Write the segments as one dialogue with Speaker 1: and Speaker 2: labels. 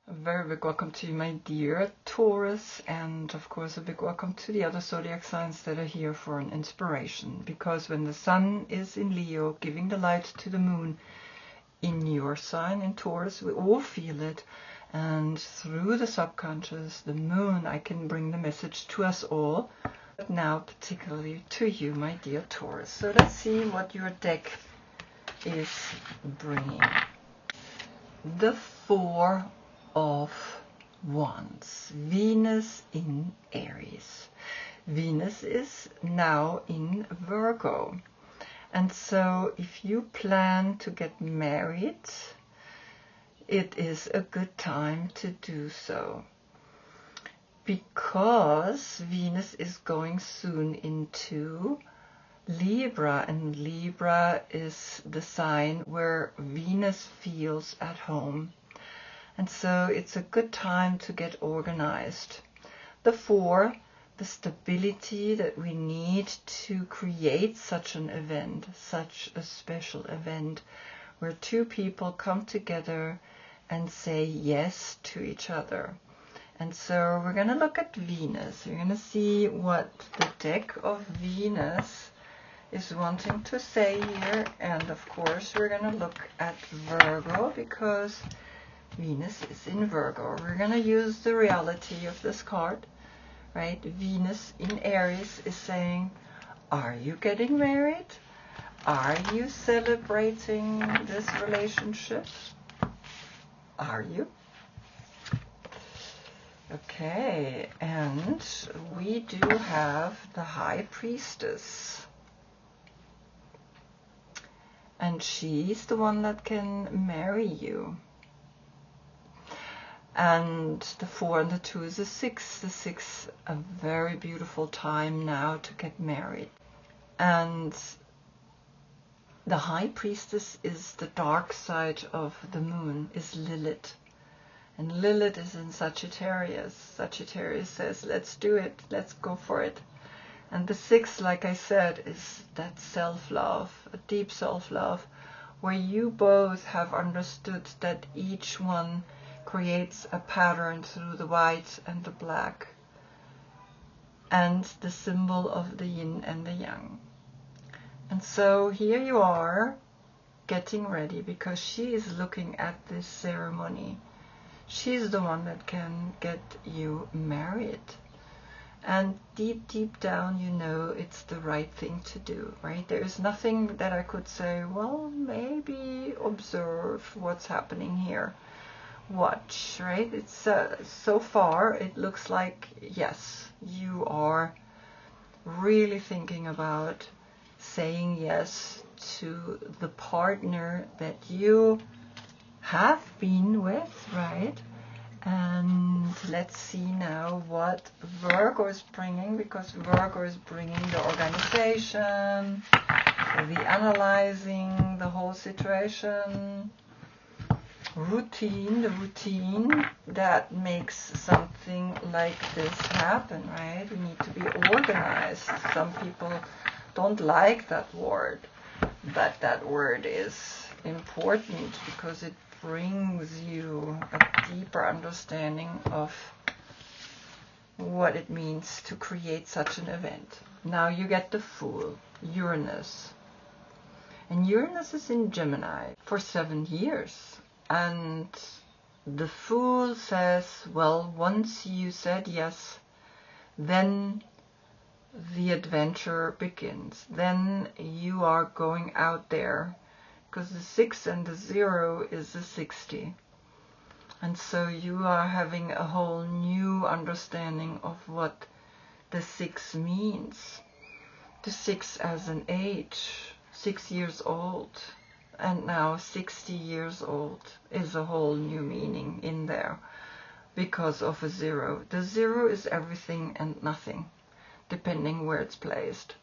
Speaker 1: A very big welcome to you, my dear Taurus, and of course a big welcome to the other zodiac signs that are here for an inspiration. Because when the sun is in Leo, giving the light to the moon in your sign, in Taurus, we all feel it. And through the subconscious, the moon, I can bring the message to us all. But now particularly to you, my dear Taurus. So let's see what your deck is bringing. The Four of Wands, Venus in Aries. Venus is now in Virgo, and so if you plan to get married, it is a good time to do so, because Venus is going soon into Libra, and Libra is the sign where Venus feels at home. And so it's a good time to get organized. The Four, the stability that we need to create such an event, such a special event, where two people come together and say yes to each other. And so we're going to look at Venus. We're going to see what the deck of Venus is wanting to say here. And of course we're going to look at Virgo, because Venus is in Virgo. We're going to use the reality of this card, right? Venus in Aries is saying, are you getting married? Are you celebrating this relationship? Are you? Okay, and we do have the High Priestess. And she's the one that can marry you. And the 4 and the 2 is a 6. The 6, a very beautiful time now to get married. And the High Priestess is the dark side of the moon, is Lilith. And Lilith is in Sagittarius. Sagittarius says, let's do it, let's go for it. And the 6, like I said, is that self-love, a deep self-love, where you both have understood that each one creates a pattern through the white and the black, and the symbol of the yin and the yang. And so here you are getting ready, because she is looking at this ceremony. She's the one that can get you married. And deep, deep down, you know it's the right thing to do, right? There is nothing that I could say, well, maybe observe what's happening here. Watch, right? It's so far it looks like, yes, you are really thinking about saying yes to the partner that you have been with, right? And let's see now what Virgo is bringing, because Virgo is bringing the organization, the analyzing the whole situation, routine, the routine that makes something like this happen, right? We need to be organized. Some people don't like that word, but that word is important because it brings you a deeper understanding of what it means to create such an event. Now you get the Fool, Uranus. And Uranus is in Gemini for 7 years. And the Fool says, well, once you said yes, then the adventure begins. Then you are going out there, because the 6 and the 0 is a 60. And so you are having a whole new understanding of what the 6 means. The 6 as an age, 6 years old. And now 60 years old is a whole new meaning in there because of a 0. The 0 is everything and nothing, depending where it's placed.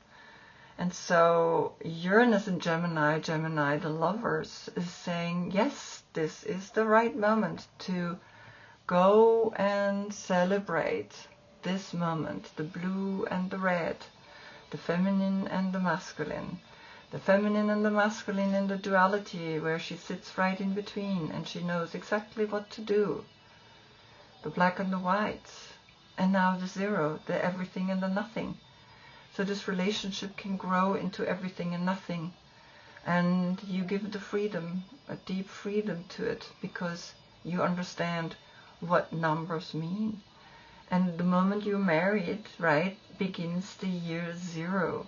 Speaker 1: And so Uranus in Gemini, Gemini the lovers, is saying, yes, this is the right moment to go and celebrate this moment, the blue and the red, the feminine and the masculine. The feminine and the masculine in the duality, where she sits right in between and she knows exactly what to do. the black and the white, and now the zero, the everything and the nothing. So this relationship can grow into everything and nothing. And you give the freedom, a deep freedom to it, because you understand what numbers mean. And the moment you're married, right, begins the year zero.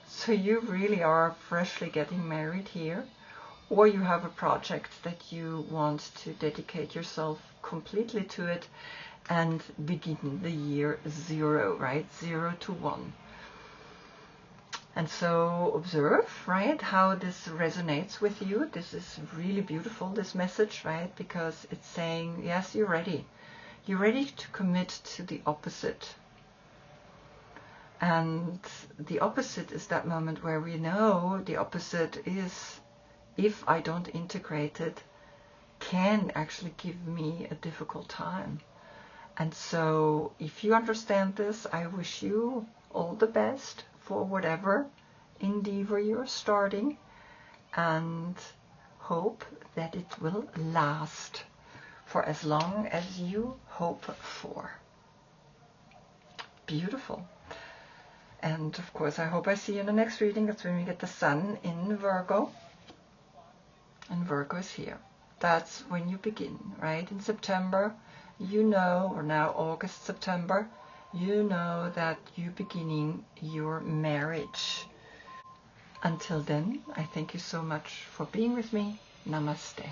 Speaker 1: So you really are freshly getting married here, or you have a project that you want to dedicate yourself completely to it and begin the year zero, right, 0 to 1. And so observe, right, how this resonates with you. This is really beautiful, this message, right, because it's saying, yes, you're ready. You're ready to commit to the opposite. And the opposite is that moment where we know the opposite is, if I don't integrate it, can actually give me a difficult time. And so if you understand this, I wish you all the best for whatever endeavor you're starting, and hope that it will last for as long as you hope for. Beautiful. And of course, I hope I see you in the next reading. That's when we get the sun in Virgo. And Virgo is here. That's when you begin, right? In September, you know, or now August, September, you know that you're beginning your marriage. Until then, I thank you so much for being with me. Namaste.